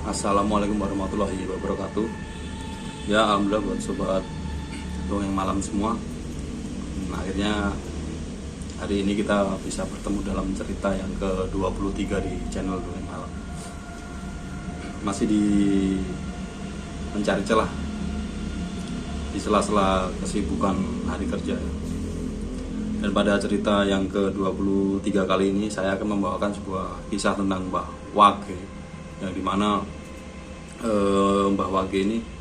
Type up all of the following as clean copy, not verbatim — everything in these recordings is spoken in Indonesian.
Assalamualaikum warahmatullahi wabarakatuh. Ya, alhamdulillah buat sobat dongeng malam semua. Akhirnya hari ini kita bisa bertemu dalam cerita yang ke-23 di channel Dongeng Malam. Masih di mencari celah di sela-sela kesibukan hari kerja. Dan pada cerita yang ke-23 kali ini saya akan membawakan sebuah kisah tentang Mbah Wage, yang dimana Mbah Wage ini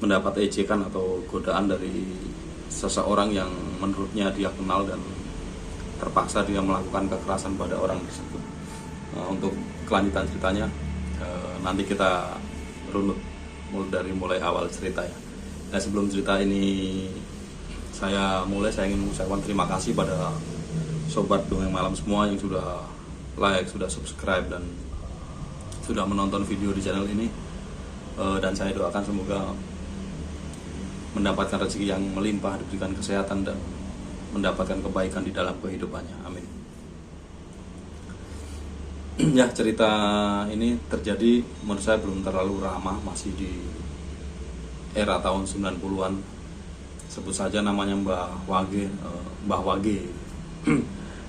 mendapat ejekan atau godaan dari seseorang yang menurutnya dia kenal dan terpaksa dia melakukan kekerasan pada orang tersebut. Untuk kelanjutan ceritanya nanti kita runut dari mulai awal cerita ya. Nah, sebelum cerita ini saya ingin mengucapkan terima kasih pada sobat Dongeng Malam semua yang sudah like, sudah subscribe dan sudah menonton video di channel ini, dan saya doakan semoga mendapatkan rezeki yang melimpah, diberikan kesehatan dan mendapatkan kebaikan di dalam kehidupannya, amin. Ya, cerita ini terjadi menurut saya belum terlalu ramah, masih di era tahun 90-an. Sebut saja namanya Mbah Wage.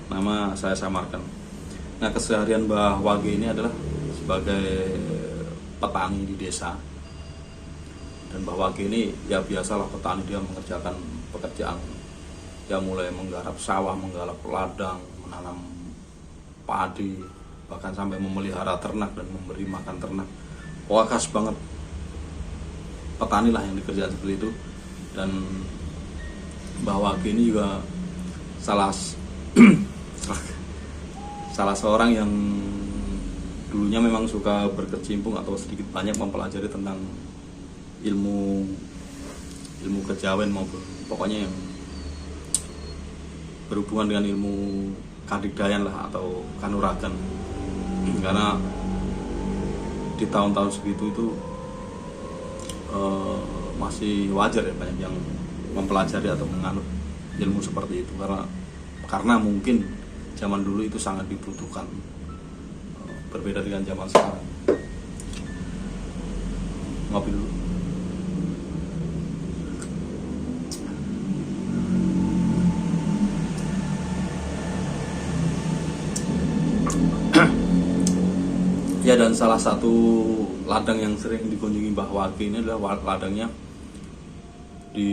Nama saya samarkan. Nah, keseharian Mbah Wage ini adalah sebagai petani di desa. Dan Mbah Wage ini ya biasalah petani, dia mengerjakan pekerjaan. Dia mulai menggarap sawah, menggarap ladang, menanam padi, bahkan sampai memelihara ternak dan memberi makan ternak. Wah, khas banget petani lah yang dikerjakan seperti itu. Dan Mbah Wage ini juga salah seorang yang dulunya memang suka berkecimpung atau sedikit banyak mempelajari tentang ilmu kejawen maupun pokoknya yang berhubungan dengan ilmu kadigdayan lah atau kanuragan. Karena di tahun-tahun segitu itu masih wajar ya banyak yang mempelajari atau menganut ilmu seperti itu, karena mungkin zaman dulu itu sangat dibutuhkan, berbeda dengan zaman sekarang. Ngopi dulu. Ya, dan salah satu ladang yang sering dikunjungi Mbah Wage ini adalah ladangnya di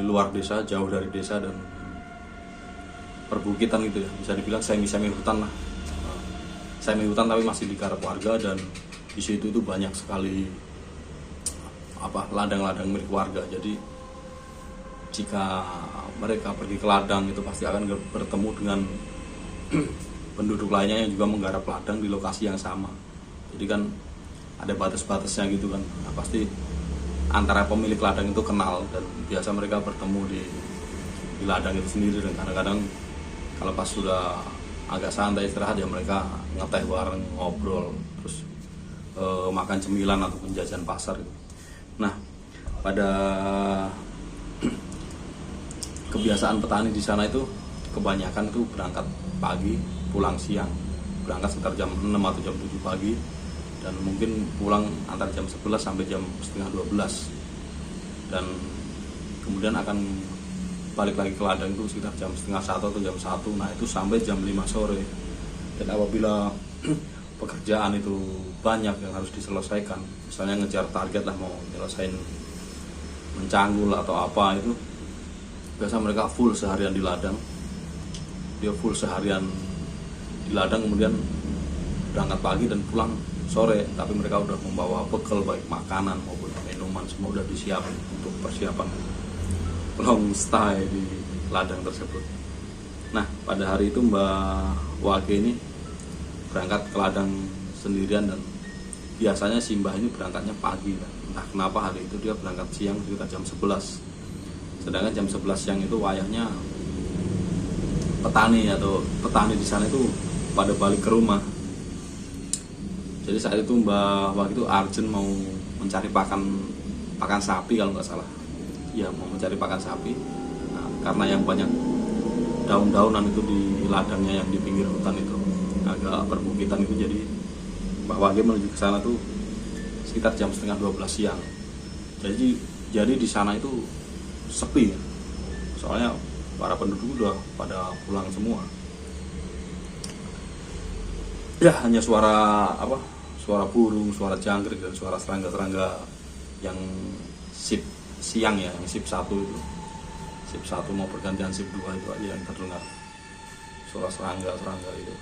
luar desa, jauh dari desa dan perbukitan gitu ya, bisa dibilang semi hutan lah. Semi hutan tapi masih digarap warga, dan di situ itu banyak sekali ladang-ladang milik warga. Jadi jika mereka pergi ke ladang itu pasti akan bertemu dengan penduduk lainnya yang juga menggarap ladang di lokasi yang sama. Jadi kan ada batas-batasnya gitu kan. Nah, pasti antara pemilik ladang itu kenal, dan biasa mereka bertemu di ladang itu sendiri. Dan kadang-kadang kalau pas sudah agak santai istirahat ya mereka ngeteh bareng, ngobrol, terus makan cemilan ataupun jajan pasar gitu. Nah, pada kebiasaan petani di sana itu kebanyakan tuh berangkat pagi, pulang siang. Berangkat sekitar jam 6 atau jam 7 pagi, dan mungkin pulang antara jam 11 sampai jam setengah 12, dan kemudian akan balik lagi ke ladang itu sekitar jam setengah 1 atau jam 1. Nah, itu sampai jam 5 sore. Dan apabila pekerjaan itu banyak yang harus diselesaikan, misalnya ngejar target lah, mau nyelesain mencanggul atau apa, itu biasa mereka full seharian di ladang. Dia full seharian di ladang, kemudian berangkat pagi dan pulang sore, tapi mereka udah membawa bekal baik makanan maupun minuman, semua udah disiapin untuk persiapan long stay di ladang tersebut. Nah, pada hari itu Mbah Wage ini berangkat ke ladang sendirian, dan biasanya si Mbah ini berangkatnya pagi, entah kenapa hari itu dia berangkat siang sekitar jam 11. Sedangkan jam 11 siang itu wayahnya petani di sana itu pada balik ke rumah. Jadi saat itu Mbah Waki itu urgent mau mencari pakan sapi kalau nggak salah. Ya, mau mencari pakan sapi. Nah, karena yang banyak daun-daunan itu di ladangnya yang di pinggir hutan itu agak perbukitan itu, jadi Mbah Waki menuju ke sana tuh sekitar jam setengah 12 siang. Jadi di sana itu sepi ya. Soalnya para penduduk udah pada pulang semua. Ya, hanya suara burung, suara jangkrik dan suara serangga-serangga yang shift siang ya, yang shift 1 itu. Shift 1 mau pergantian shift 2 itu aja yang terdengar. Suara serangga itu.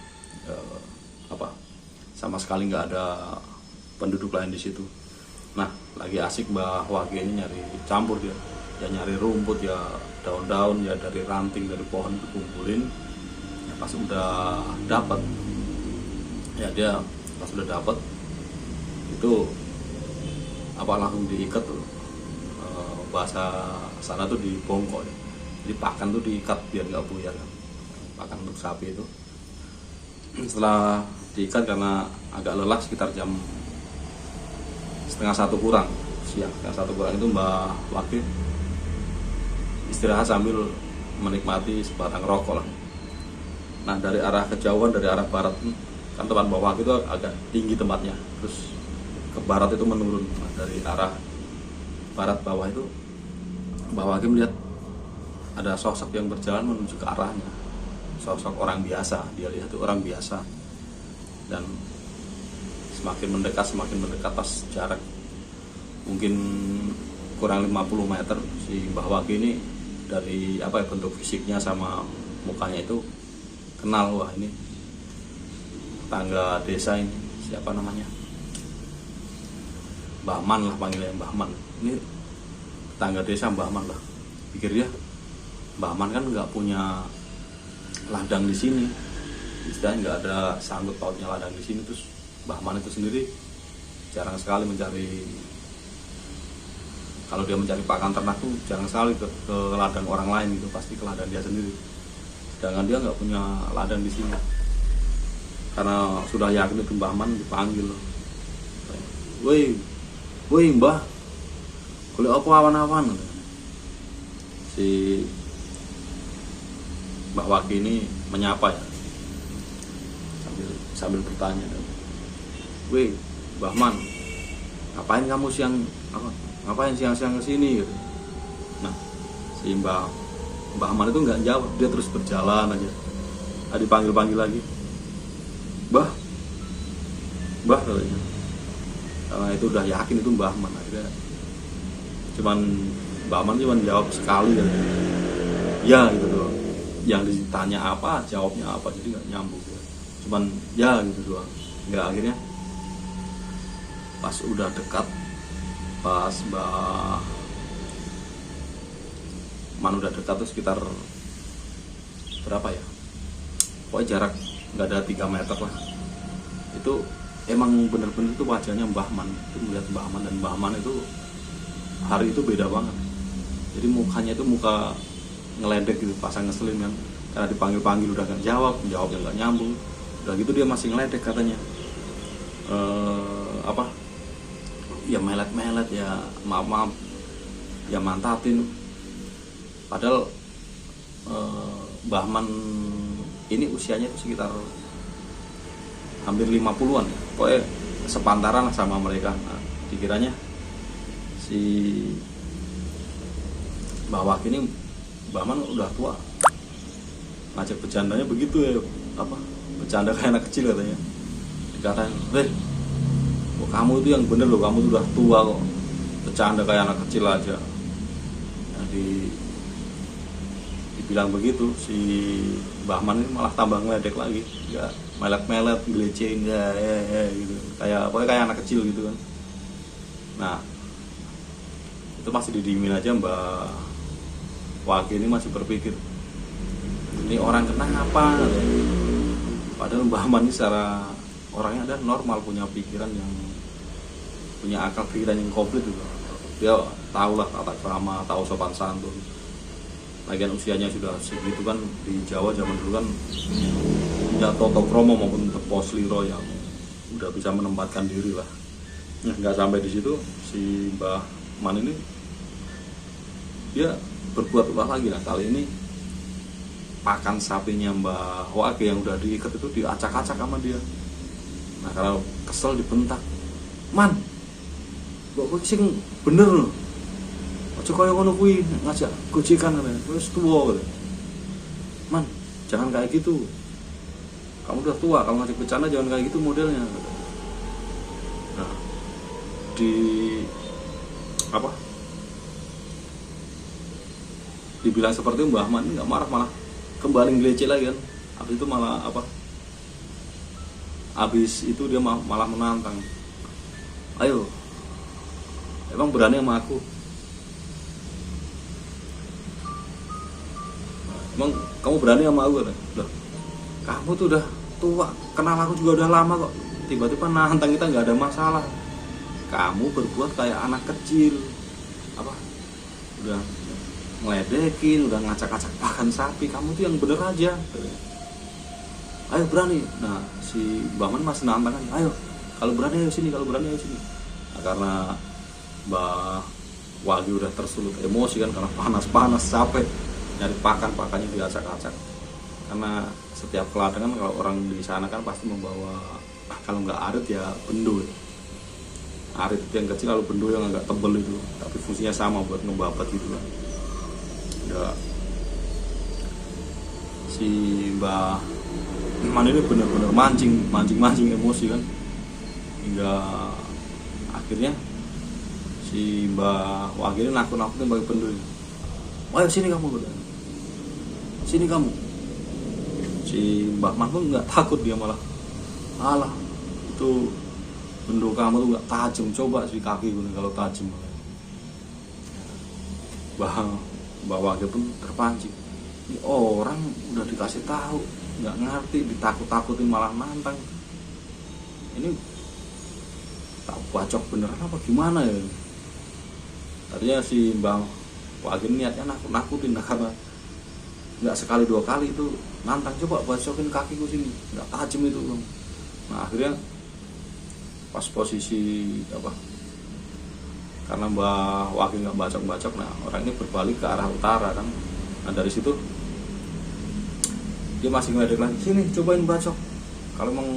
Sama sekali nggak ada penduduk lain di situ. Nah, lagi asik Mbah Waki ini nyari campur dia. Ya nyari rumput, ya daun-daun, ya dari ranting dari pohon itu kumpulin. Ya, pas udah dapat, ya dia pas udah dapat itu langsung diikat tuh. Bahasa sana tuh dibongkok ya. Jadi pakan tuh diikat biar nggak buyar kan. Pakan untuk sapi itu. Setelah diikat karena agak lelah sekitar jam setengah 1 kurang siang, setengah 1 kurang itu Mbah Waki istirahat sambil menikmati sebatang rokok lah. Nah, dari arah kejauhan, dari arah barat kan tempat Mbah Waki itu agak tinggi tempatnya, terus ke barat itu menurun. Nah, dari arah barat bawah itu Mbah Waki melihat ada sosok yang berjalan menuju ke arahnya. Sosok orang biasa, dia lihat itu orang biasa. Dan semakin mendekat pas jarak mungkin kurang 50 meter, si Mbah Waki ini dari bentuk fisiknya sama mukanya itu kenal. Wah, ini tetangga desa ini, siapa namanya, Mbah Man lah, panggilnya Mbah Man. Ini tetangga desa Mbah Man lah, pikir dia. Mbah Man kan nggak punya ladang di sini, istilahnya nggak ada sangkut pautnya ladang di sini. Terus Mbah Man itu sendiri jarang sekali mencari, kalau dia mencari pakan ternak tuh jarang sekali ke ladang orang lain gitu, pasti ke ladang dia sendiri. Sedangkan dia nggak punya ladang di sini. Karena sudah yakin itu Mbah Man dipanggil. Woi Mbah, kulit apa awan-awan? Si Mbah Waki ini menyapa ya, sambil bertanya. Woi Mbah Man, ngapain kamu siang-siang kesini gitu. Nah, si Mbah Man itu nggak jawab, dia terus berjalan aja. Dipanggil lagi, Mbah katanya. Karena itu udah yakin itu Mbah Man, akhirnya Mbah Man cuman jawab sekali gitu. Ya gitu doang. Yang ditanya apa, jawabnya apa, jadi nggak nyambung ya. Cuman ya gitu doang. Nggak, akhirnya pas udah dekat, pas Mbah Man udah dekat tuh sekitar berapa ya, pokoknya jarak nggak ada 3 meter lah. Itu emang bener-bener itu wajahnya Mbah Man. Itu melihat Mbah Man, dan Mbah Man itu hari itu beda banget. Jadi mukanya itu muka ngeledek gitu, pasang ngeselin kan, karena dipanggil udah gak jawabnya nggak nyambung. Udah gitu dia masih ngeledek katanya, ya melet ya, maaf ya, mantatin. Padahal Mbah Man ini usianya itu sekitar hampir 50-an ya. Pokoknya sepantaran sama mereka. Nah, dikiranya si Mbah Waki ini Mbah Man udah tua, ngajak bercandanya begitu ya, bercanda kayak anak kecil katanya. Dikatain, kamu itu yang bener loh, kamu udah tua kok bercanda kayak anak kecil aja. Nah, dibilang begitu, si Mbah Man ini malah tambah ngeledek lagi, ya melet gelecein ya gitu, kayak anak kecil gitu kan. Nah, itu masih didiemin aja. Mbah Waki ini masih berpikir, ini orang kenapa? Padahal Mbah Man ini secara orangnya ada normal, punya pikiran yang punya akal pikiran yang komplit gitu. Dia tahu lah tata krama, tahu sopan santun. Lagian usianya sudah segitu kan, di Jawa zaman dulu kan punya toto kromo maupun tepos liro yang udah bisa menempatkan diri lah. Nah, nggak sampai di situ, si Mbah Man ini dia berbuat ulah lagi. Nah, kali ini pakan sapinya Mbah Wage yang udah diikat itu diacak-acak sama dia. Nah, karena kesel dibentak, "Man, kok sing bener loh. Aja kaya ngono kuwi ngajak gojekan katanya. Wis tuwa katanya. Man, jangan kayak gitu. Kamu udah tua, kalau ngajak bercanda jangan kayak gitu modelnya." Nah, di apa? Dibilang seperti itu, Mbah Man nggak marah, malah kembali ngeleceh lagi kan. Habis itu malah apa? Habis itu dia malah menantang. "Ayo, emang berani sama aku? Emang kamu berani sama aku?" Loh, kamu tuh udah tua, kenal aku juga udah lama kok. Tiba-tiba nantang kita, nggak ada masalah. Kamu berbuat kayak anak kecil, apa? Udah ngeledekin, udah ngacak-ngacak pakan sapi. Kamu tuh yang bener aja. "Ayo berani." Nah, si Mbah Man masih nantang kan. "Ayo, kalau berani ayo sini, kalau berani ayo sini." Nah, karena Mbah Wage udah tersulut emosi kan, karena panas-panas capek nyari pakannya diacak-acak. Karena setiap keladangan kalau orang di sana kan pasti membawa, kalau nggak arit ya bendo. Arit itu yang kecil, kalau bendo yang agak tebel itu, tapi fungsinya sama buat ngebabat gitu kan. Ya, si Mbah Man ini benar-benar mancing emosi kan, hingga akhirnya si Mbah Wage ini nakut-nakutin bagi penduduk. "Ayo sini kamu, sini kamu." Si Mbah Man pun nggak takut, dia malah, "Alah, itu bendo kamu tuh nggak tajam, coba si kaki gue kalau tajam." Mbah Wage pun terpancing. Ini orang udah dikasih tahu nggak ngerti, ditakut-takutin malah nantang. Ini tak bacok beneran apa gimana ya? Tadinya si Mbah Wage niatnya nakut-nakutin, nah karena nggak sekali dua kali itu nantang, "Coba bacokin kakiku sini, nggak tajam itu." Nah, akhirnya pas posisi apa, karena Mbah Wage nggak bacok-bacok, nah orang ini berbalik ke arah utara kan. Nah, dari situ dia masih ngeledek lagi, "Sini cobain bacok, kalau emang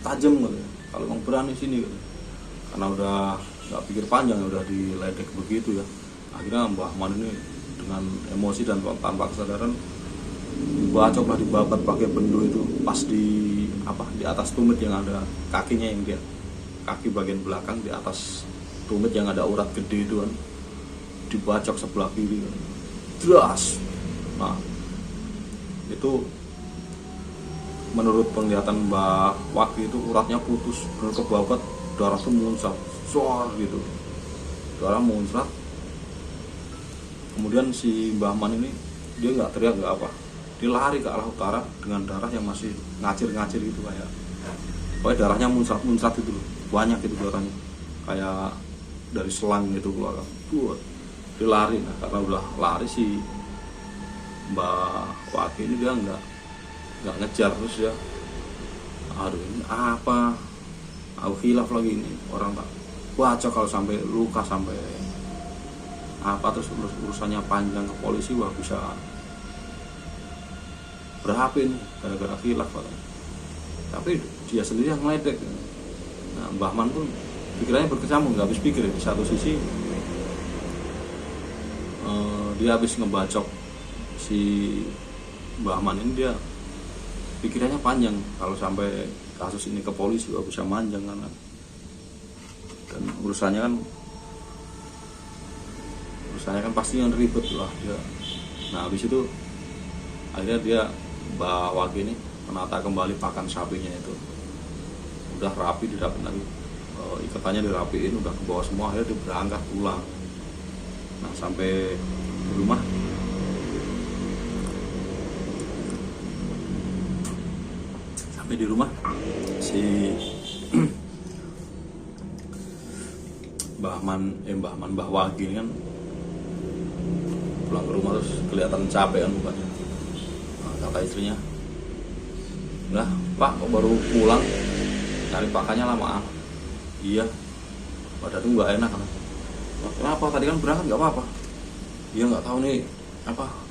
tajam gitu, kalau emang berani sini gitu." Karena udah nggak pikir panjang, udah diledek begitu ya. Akhirnya Mbah Man ini dengan emosi dan tanpa kesadaran dibacok lah, dibabat pakai bendo itu pas di atas tumit yang ada kakinya, yang dia kaki bagian belakang di atas tumit yang ada urat gede itu kan, dibacok sebelah kiri kan. Deras. Nah, itu menurut penglihatan Mbah Wage itu uratnya putus, benar kebabat, darah tuh muncrat, soar gitu, darah muncrat. Kemudian si Mbah Man ini dia nggak teriak nggak apa, dia lari ke arah utara dengan darah yang masih ngacir-ngacir gitu, kayak darahnya muncrat itu loh, banyak itu darahnya, kayak dari selang gitu keluar. Dia lari. Nah, karena udah lari si Mbah Wage ini dia nggak ngejar, terus ya, aduh ini apa, aku khilaf lagi ini orang tak bacok, kalau sampai luka sampai apa terus urusannya panjang ke polisi, wah bisa berapa ini gara-gara khilaf katanya. Tapi dia sendiri yang ngeledek. Nah, Mbah Man pun pikirannya berkecamuk, nggak habis pikir. Di satu sisi dia habis ngebacok si Mbah Man ini, dia pikirannya panjang, kalau sampai kasus ini ke polisi wah bisa manjang kan, dan urusannya kan pasti yang ribet lah dia. Nah, habis itu akhirnya dia Mbah Wage ini menata kembali pakan sapinya itu, udah rapi, dirapin lagi, ikatannya dirapiin, udah ke bawah semua. Akhirnya dia berangkat pulang. Nah, sampai di rumah si Mbah Wagi ini kan pulang ke rumah terus kelihatan capek kan mukanya. Nah, kata istrinya, "Lah Pak, kok baru pulang, cari pakannya lama." "Iya, pada tuh nggak enak kan." "Kenapa? Tadi kan berangkat nggak apa-apa." "Iya nggak tahu nih,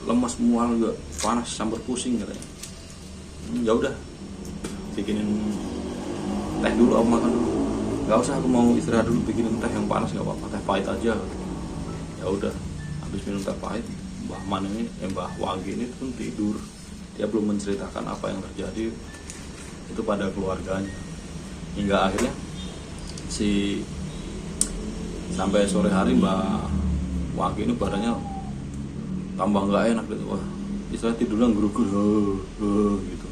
lemas, mual juga, panas, campur pusing," katanya. Ya udah, bikinin teh dulu, aku makan dulu. "Nggak usah, aku mau istirahat dulu, bikinin teh yang panas nggak apa-apa, teh pahit aja." Ya udah, habis minum teh pahit, Mbah Wagi ini pun tidur. Dia belum menceritakan apa yang terjadi itu pada keluarganya. Hingga akhirnya sampai sore hari Mbah Wagi ini badannya tambah nggak enak gitu. Wah, istilahnya tidurnya ngeruguh gitu,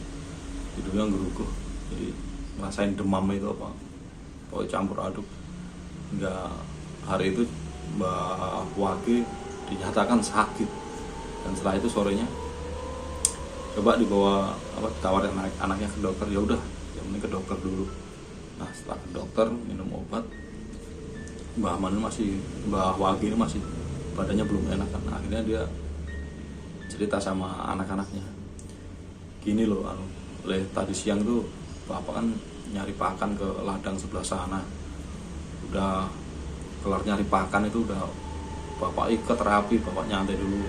tidurnya ngeruguh, jadi ngerasain demam itu apa, pokoknya campur aduk. Hingga hari itu Mbah Wagi dinyatakan sakit, dan setelah itu sorenya coba dibawa ditawarin anaknya ke dokter. Ya udah, yang penting ke dokter dulu. Nah, setelah ke dokter minum obat, Mbah Wagi ini masih badannya belum enak kan. Akhirnya dia cerita sama anak-anaknya, "Gini loh, tadi siang tuh bapak kan nyari pakan ke ladang sebelah sana. Udah kelar nyari pakan itu udah bapak ikat rapi, bapak nyantai dulu,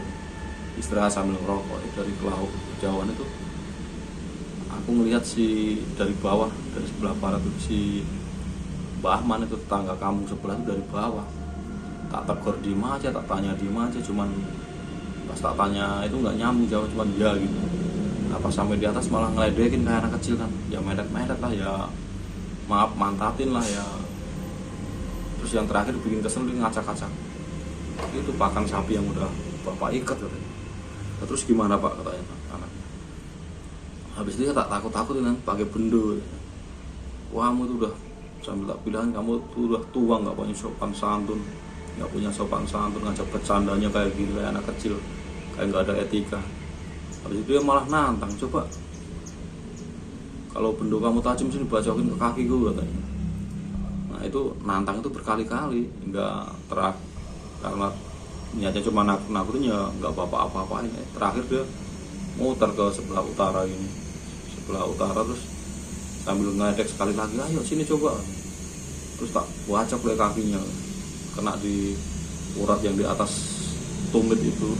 istirahat sambil ngerokok. Dari kejauhan itu aku ngelihat dari bawah, dari sebelah barat itu si Bahman itu, tetangga kampung sebelah itu, dari bawah. Tak tegur diem aja, tak tanya diem aja, cuman pas tak tanya itu nggak nyambung jawab, cuman ya gitu. Nah, pas sampai di atas malah ngeledekin kayak anak kecil kan, ya medet-medet lah, ya maaf mantatin lah ya. Terus yang terakhir bikin kesel, dia ngacak-ngacak, itu pakan sapi yang udah bapak ikat katanya. Nah, terus gimana Pak, katanya anaknya. Habis itu tak takut-takutin kan, pakai bendo. "Wah, kamu tuh udah," sambil tak bilang, "kamu tuh udah tua, nggak punya sopan santun, ngajak bercandanya kayak gini, kayak anak kecil, kayak nggak ada etika." Habis itu dia malah nantang, "Coba kalau bendo kamu tajam sini, bacokin ke kakiku," katanya. Nah, itu nantang itu berkali-kali, nggak karena niatnya cuma nakutin, ya nggak apa-apain. Terakhir dia muter ke sebelah utara terus sambil ngedek sekali lagi, "Ayo sini coba." Terus tak wacok oleh kakinya, kena di urat yang di atas tumit itu,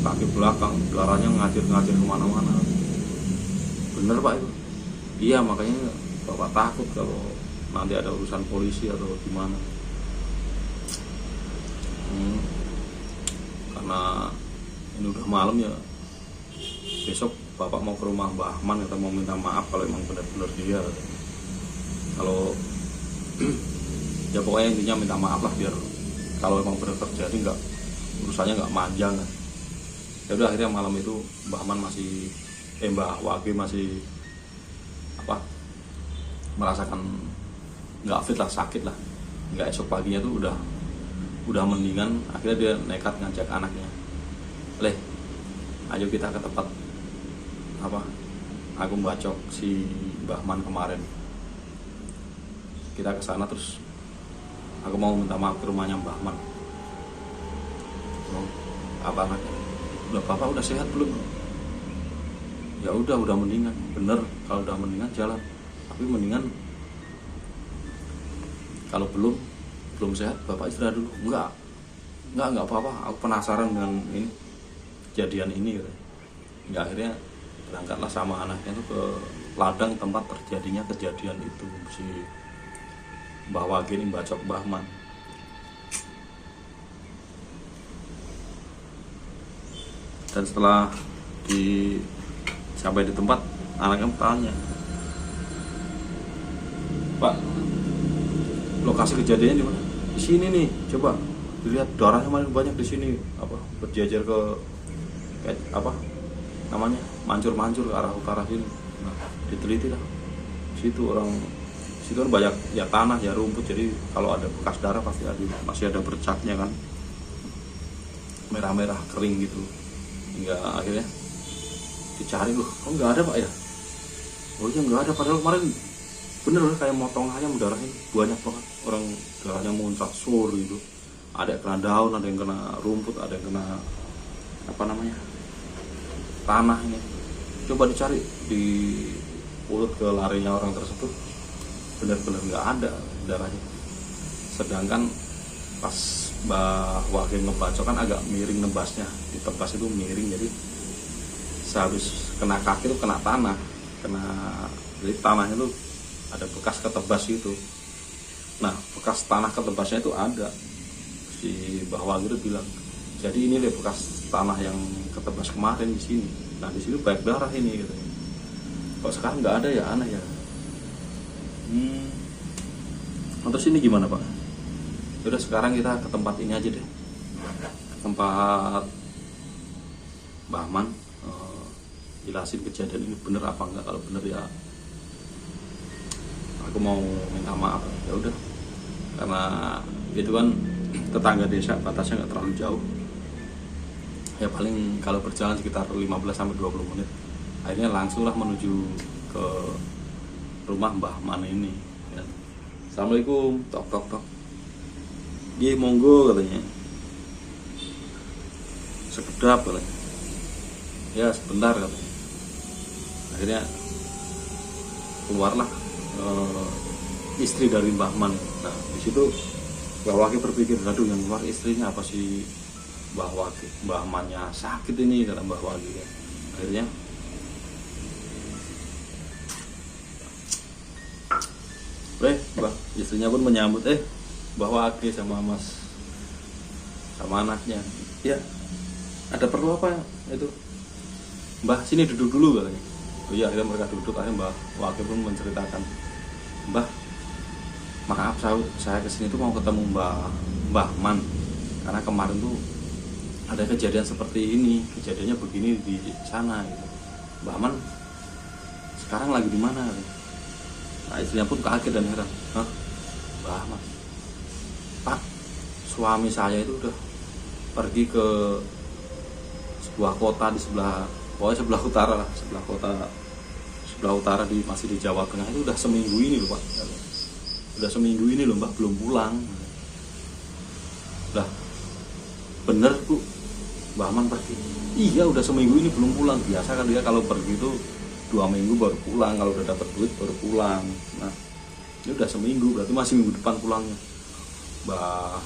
kaki belakang, darahnya ngacir kemana-mana. "Bener Pak itu?" "Iya, makanya bapak takut kalau nanti ada urusan polisi atau gimana." Karena ini udah malam ya, besok bapak mau ke rumah Mbah Man, kita mau minta maaf kalau emang benar-benar dia. Kalau ya pokoknya intinya minta maaf lah, biar kalau emang benar terjadi urusannya nggak manjang kan. Ya udah, akhirnya malam itu Mbah Wagi masih merasakan nggak fit lah, sakit lah. Nggak, esok paginya tuh udah mendingan. Akhirnya dia nekat ngajak anaknya, "Leh, ayo kita ke tempat aku bacok si Mbah Man kemarin. Kita ke sana, terus aku mau minta maaf ke rumahnya Mbah Man." "Oh, apa anaknya? Udah, bapak udah sehat belum?" "Ya udah mendingan." "Bener, kalau udah mendingan jalan, tapi mendingan kalau belum sehat bapak istirahat dulu." Enggak apa-apa, aku penasaran dengan kejadian ini," gitu. Ya akhirnya berangkatlah sama anaknya itu ke ladang tempat terjadinya kejadian itu, si Mbah Wagi ini bacok Mbah Man. Dan setelah sampai di tempat, anaknya tanya, "Pak, lokasi kejadiannya di mana?" "Di sini nih, coba dilihat, darahnya makin banyak di sini, berjejer ke mancur-mancur ke arah utara sini." Nah, diteliti lah, situ kan banyak ya tanah ya rumput, jadi kalau ada bekas darah masih ada bercaknya kan, merah-merah kering gitu. Hingga akhirnya dicari, "Loh, kok nggak ada Pak ya?" "Oh iya, nggak ada, padahal kemarin bener kayak motong ayam darahnya banyak banget, orang darahnya muncrat sur gitu, ada yang kena daun, ada yang kena rumput, ada yang kena apa namanya tanah. Ini coba dicari di urut ke larinya orang tersebut, benar-benar nggak ada darahnya. Sedangkan pas Mbah Wage ngebacok kan agak miring nebasnya, ditebas itu miring, jadi sehabis kena kaki itu kena tanah, jadi tanahnya itu ada bekas ketebas gitu. Nah bekas tanah ketebasnya itu ada, si Mbah Wage itu bilang, jadi ini deh bekas tanah yang ketebas kemarin di sini. Nah di sini banyak darah ini gitu. Kok sekarang nggak ada ya, aneh ya. Terus ini gimana Pak? Udah sekarang kita ke tempat ini aja deh, ke tempat Mbah Man, jelasin kejadian ini bener apa enggak. Kalau bener ya aku mau minta maaf. Ya udah, karena itu kan tetangga desa, batasnya nggak terlalu jauh. Ya paling kalau berjalan sekitar 15-20 menit. Akhirnya langsunglah menuju ke rumah Mbah Man ini ya. Assalamualaikum, tok tok tok. Dia monggo katanya, sekedap katanya. Ya sebentar katanya. Akhirnya keluarlah istri dari Mbah Man. Nah di situ Mbah Wage berpikir, aduh yang keluar istrinya apa sih Mbah Wage, Mbah Man-nya sakit ini, kata Mbah Wage ya. Akhirnya Mbah istrinya pun menyambut, Mbah Wage sama Mas sama anaknya. Ya, ada perlu apa itu? Mbah sini duduk dulu katanya. Oh iya, akhirnya mereka duduk. Akhirnya Mbah Wage pun menceritakan, Mbah, maaf saya kesini tuh mau ketemu Mbah Man, karena kemarin tuh ada kejadian seperti ini, kejadiannya begini di sana gitu. Mbah Man sekarang lagi di mana? Nah istrinya pun kaget dan heran, Mbah Man, Pak, suami saya itu udah pergi ke sebuah kota di pokoknya sebelah utara lah, sebelah utara masih di Jawa Tengah, itu udah seminggu ini loh Pak, udah seminggu ini loh Mbah belum pulang. Lah bener Bu, Mbah Man pergi? Iya udah seminggu ini belum pulang. Biasa kan dia kalau pergi itu 2 minggu baru pulang, kalau udah dapat duit baru pulang. Nah ini udah seminggu, berarti masih minggu depan pulangnya. Mbah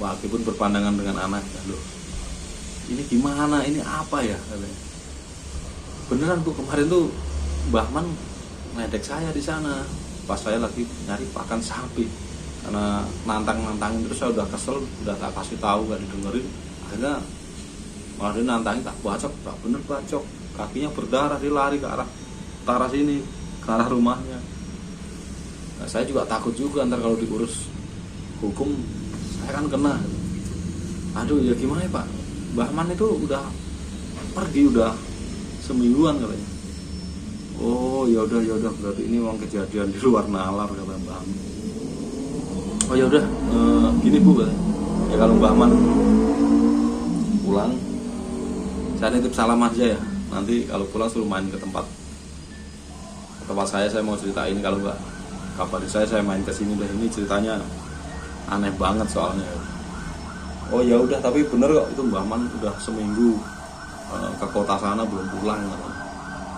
Wage pun berpandangan dengan anaknya, loh ini gimana, ini apa ya katanya. Beneran Bu, kemarin tuh Mbah Man ngedek saya di sana pas saya lagi nyari pakan sapi, karena nantangin terus saya udah kesel, udah tak kasih tahu gak didengerin. Akhirnya malah dia nantangin, tak bacok, tak bener bacok, kakinya berdarah, dia lari ke arah utara sini, ke arah rumahnya. Nah, saya juga takut juga ntar kalau diurus hukum saya kan kena. Aduh ya gimana ya Pak, Mbah Man itu udah pergi udah semingguan katanya. Oh ya udah berarti ini memang kejadian di luar nalar kata Mbah Man. Oh ya udah, gini Bu katanya. Ya kalau Mbah Man pulang, saya nitip salam aja ya. Nanti kalau pulang suruh main ke tempat saya mau ceritain. Kalau nggak kabarin saya main ke sini deh. Ini ceritanya aneh banget soalnya. Oh ya udah, tapi bener kok itu Mbah Man udah seminggu ke kota sana belum pulang.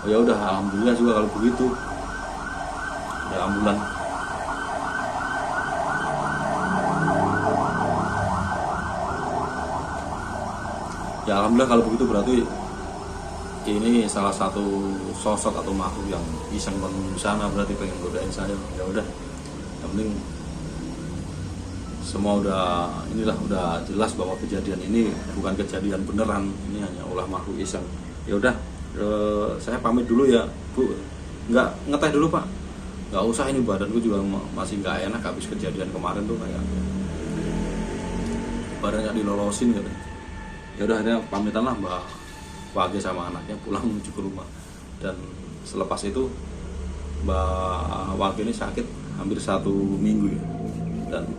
Oh ya udah, alhamdulillah juga kalau begitu. Ya ambulan. Ya alhamdulillah kalau begitu, berarti ini salah satu sosok atau makhluk yang iseng bangun di sana, berarti pengen godain saya. Ya udah, yang penting semua udah jelas bahwa kejadian ini bukan kejadian beneran, ini hanya ulah makhluk iseng. Ya udah, saya pamit dulu ya Bu. Nggak ngeteh dulu Pak, nggak usah, ini badanku juga masih nggak enak habis kejadian kemarin tuh, kayak badannya dilolosin gitu. Ya udah, akhirnya pamitan lah Mbah Wage sama anaknya pulang menuju ke rumah. Dan selepas itu Mbah Wage ini sakit hampir 1 minggu ya. Dan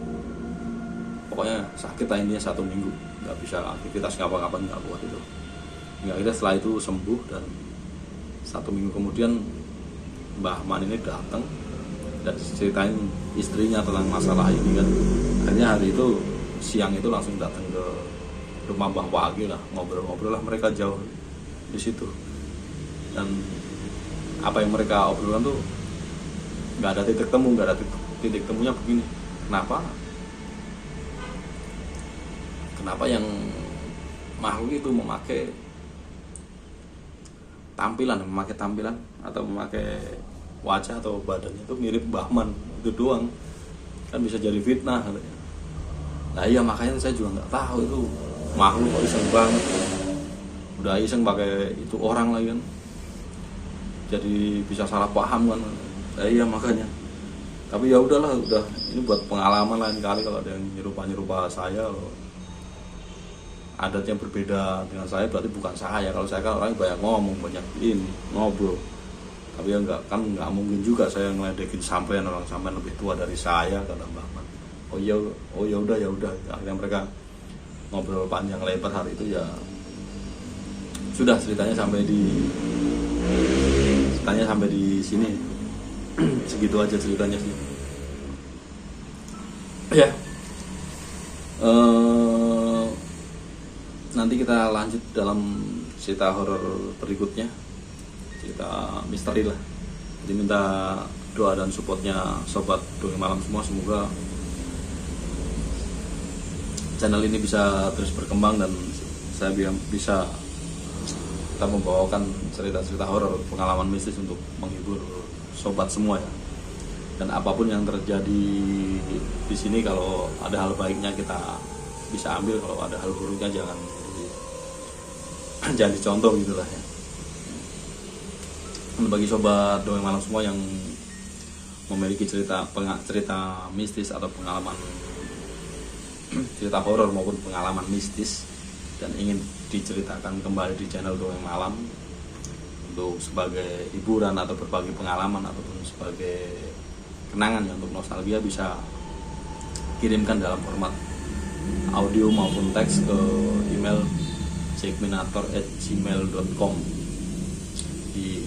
pokoknya sakit lah intinya 1 minggu, nggak bisa aktivitas ngapa-ngapain, nggak kuat itu. Akhirnya setelah itu sembuh, dan 1 minggu kemudian Mbah Man ini datang dan ceritain istrinya tentang masalah ini kan. Akhirnya hari itu siang itu langsung datang ke rumah Mbah Wage lah, ngobrol-ngobrol lah mereka jauh di situ. Dan apa yang mereka obrolkan tuh nggak ada titik temu, nggak ada titik temunya begini. Kenapa yang makhluk itu memakai tampilan atau memakai wajah atau badannya itu mirip Mbah Man, itu doang kan bisa jadi fitnah katanya. Nah iya, makanya saya juga nggak tahu itu makhluk kok iseng banget, udah iseng pakai itu orang lagi kan, jadi bisa salah paham kan. Nah iya makanya, tapi ya udahlah, udah ini buat pengalaman lain kali kalau ada yang nyerupa saya, kalau adatnya berbeda dengan saya berarti bukan saya. Kalau saya kan orangnya banyak ngomong, banyak ngobrol, tapi ya nggak mungkin juga saya ngeledekin sampean, orang sampean lebih tua dari saya, kata Mbah Man. Oh ya udah. Akhirnya mereka ngobrol panjang lebar hari itu, ya sudah ceritanya sampai di sini. Segitu aja ceritanya sih ya. Nanti kita lanjut dalam cerita horor berikutnya, cerita misteri lah. Jadi minta doa dan supportnya sobat Dongeng Malam semua, semoga channel ini bisa terus berkembang dan saya bisa kita membawakan cerita-cerita horor, pengalaman mistis untuk menghibur sobat semua ya. Dan apapun yang terjadi di sini, kalau ada hal baiknya kita bisa ambil, kalau ada hal buruknya jangan dicontoh gitulah ya. Dan bagi sobat Dongeng Malam semua yang memiliki cerita mistis atau pengalaman cerita horor maupun pengalaman mistis dan ingin diceritakan kembali di channel Dongeng Malam untuk sebagai hiburan atau berbagi pengalaman ataupun sebagai kenangan ya, untuk nostalgia, bisa kirimkan dalam format audio maupun teks ke email cekminator@gmail.com. Di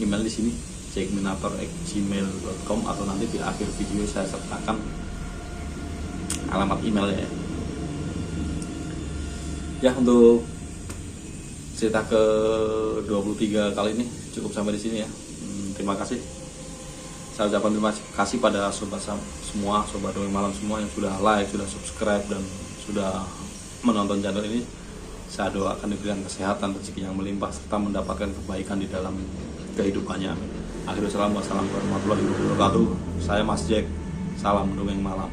email di sini cekminator@gmail.com, atau nanti di akhir video saya sertakan alamat emailnya ya. Ya, untuk cerita ke 23 kali ini cukup sampai di sini ya. Terima kasih. Saya ucapkan terima kasih pada sobat semua, sobat Dongeng Malam semua yang sudah like, sudah subscribe dan sudah menonton channel ini. Saya doakan diberikan kesehatan, rezeki yang melimpah serta mendapatkan kebaikan di dalam kehidupannya. Akhirul salam, wassalamualaikum warahmatullahi wabarakatuh. Saya Mas Jack. Salam Dongeng Malam.